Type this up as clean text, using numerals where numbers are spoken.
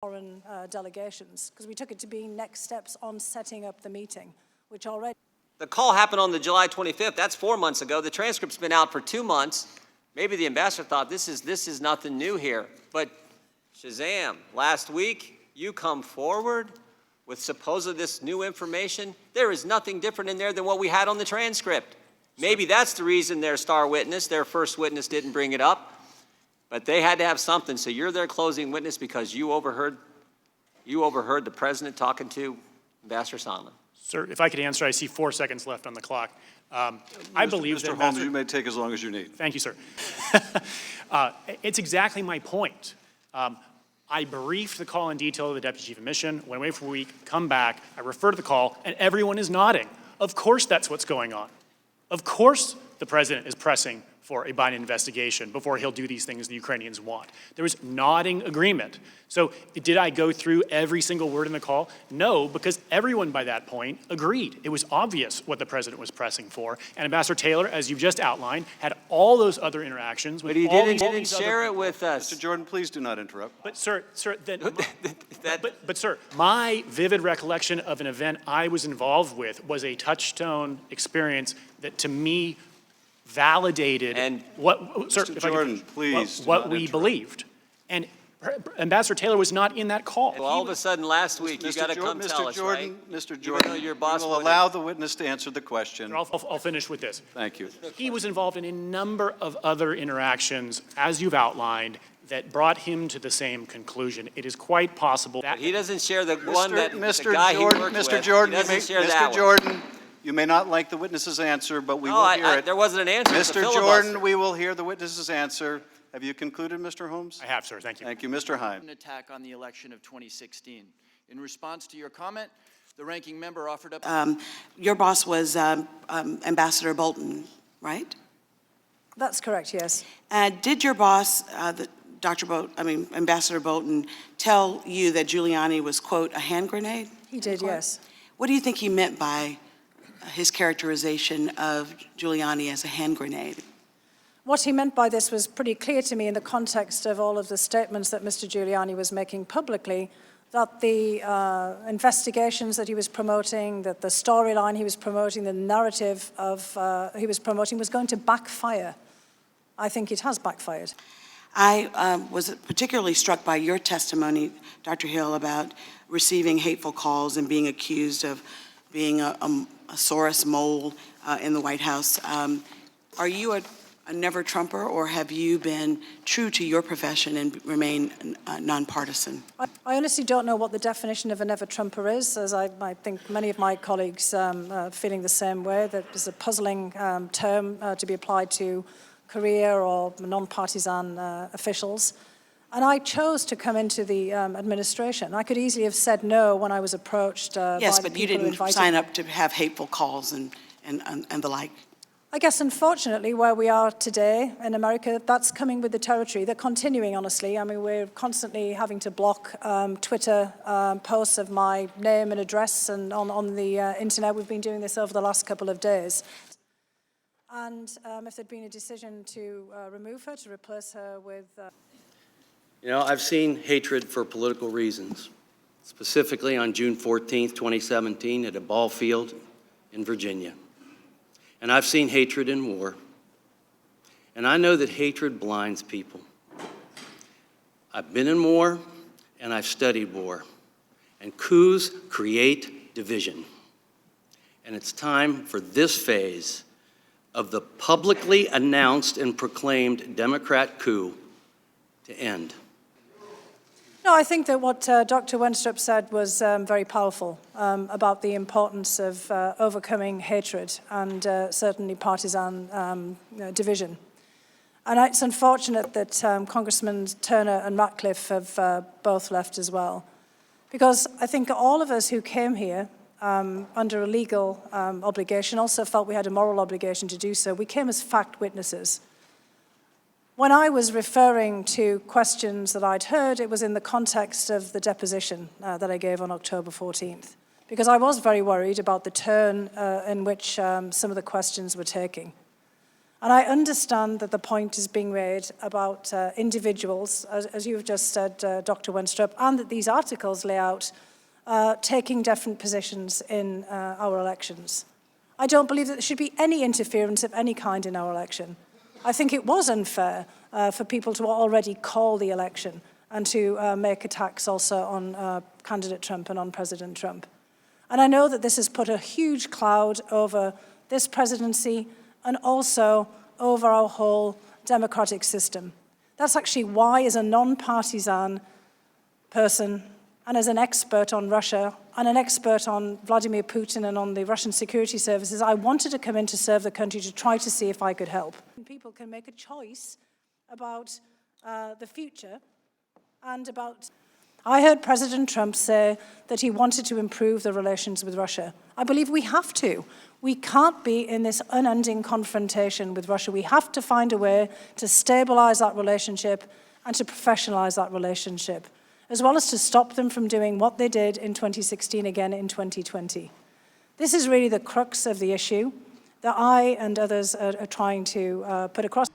foreign delegations, because we took it to be next steps on setting up the meeting, which already... The call happened on the July 25th. That's 4 months ago. The transcript's been out for 2 months. Maybe the ambassador thought this is nothing new here. But shazam, last week you come forward with supposedly this new information. There is nothing different in there than what we had on the transcript. Maybe that's the reason their star witness, their first witness, didn't bring it up. But they had to have something. So you're their closing witness because you overheard the president talking to Ambassador Sondland. Sir, if I could answer, I see 4 seconds left on the clock. I believe that Mr. Holmes, you may take as long as you need. Thank you, sir. It's exactly my point. I briefed the call in detail to the Deputy Chief of Mission, went away for a week, come back, I refer to the call, and everyone is nodding. Of course that's what's going on. Of course the president is pressing for a Biden investigation before he'll do these things the Ukrainians want. There was nodding agreement. So did I go through every single word in the call? No, because everyone by that point agreed. It was obvious what the president was pressing for. And Ambassador Taylor, as you've just outlined, had all those other interactions with But he all didn't these share other it with us. Mr. Jordan, please do not interrupt. But sir, sir, my vivid recollection of an event I was involved with was a touchstone experience that to me validated and what, sir, Mr. if I Jordan, could, please what we believed. And Ambassador Taylor was not in that call. Well, all of a sudden last week you got to come tell us, right? Mr. Jordan, your boss we will allow the witness to answer the question. I'll finish with this. Thank you. He was involved in a number of other interactions, as you've outlined, that brought him to the same conclusion. It is quite possible that He doesn't share the one that Mr. the guy Jordan, he worked Mr. with. Jordan, He doesn't share that Mr. one. Jordan, you may not like the witness's answer, but we will hear it. There wasn't an answer. It's a Mr. filibuster. Jordan, we will hear the witness's answer. Have you concluded, Mr. Holmes? I have, sir. Thank you. Thank you. Mr. Hine. An attack on the election of 2016. In response to your comment, the ranking member offered up. Your boss was Ambassador Bolton, right? That's correct, yes. Did your boss, Ambassador Bolton, tell you that Giuliani was, quote, a hand grenade? He did, yes. What do you think he meant by his characterization of Giuliani as a hand grenade? What he meant by this was pretty clear to me in the context of all of the statements that Mr. Giuliani was making publicly, that the investigations that he was promoting, that the storyline he was promoting, the narrative he was promoting was going to backfire. I think it has backfired. I was particularly struck by your testimony, Dr. Hill, about receiving hateful calls and being accused of being a Soros mole in the White House. Are you a never-Trumper, or have you been true to your profession and remain nonpartisan? I honestly don't know what the definition of a never-Trumper is, as I think many of my colleagues are feeling the same way, that it's a puzzling term to be applied to career or non-partisan officials. And I chose to come into the administration. I could easily have said no when I was approached yes, by but the you people who didn't invited sign me. up to have hateful calls and the like. I guess, unfortunately, where we are today in America, that's coming with the territory. They're continuing, honestly. I mean, we're constantly having to block Twitter posts of my name and address and on the internet. We've been doing this over the last couple of days. And if there'd been a decision to remove her, to replace her with... You know, I've seen hatred for political reasons, specifically on June 14th, 2017, at a ball field in Virginia. And I've seen hatred in war. And I know that hatred blinds people. I've been in war, and I've studied war. And coups create division. And it's time for this phase of the publicly announced and proclaimed Democrat coup to end. No, I think that what Dr. Wenstrup said was very powerful about the importance of overcoming hatred and certainly partisan division. And it's unfortunate that Congressmen Turner and Ratcliffe have both left as well, because I think all of us who came here under a legal obligation also felt we had a moral obligation to do so. We came as fact witnesses. When I was referring to questions that I'd heard, it was in the context of the deposition that I gave on October 14th, because I was very worried about the turn in which some of the questions were taking. And I understand that the point is being made about individuals, as you've just said, Dr. Wenstrup, and that these articles lay out taking different positions in our elections. I don't believe that there should be any interference of any kind in our election. I think it was unfair for people to already call the election and to make attacks also on candidate Trump and on President Trump. And I know that this has put a huge cloud over this presidency and also over our whole democratic system. That's actually why, as a non-partisan person and as an expert on Russia and an expert on Vladimir Putin and on the Russian security services, I wanted to come in to serve the country to try to see if I could help. People can make a choice about the future and about... I heard President Trump say that he wanted to improve the relations with Russia. I believe we have to. We can't be in this unending confrontation with Russia. We have to find a way to stabilize that relationship and to professionalize that relationship, as well as to stop them from doing what they did in 2016 again in 2020. This is really the crux of the issue that I and others are trying to put across.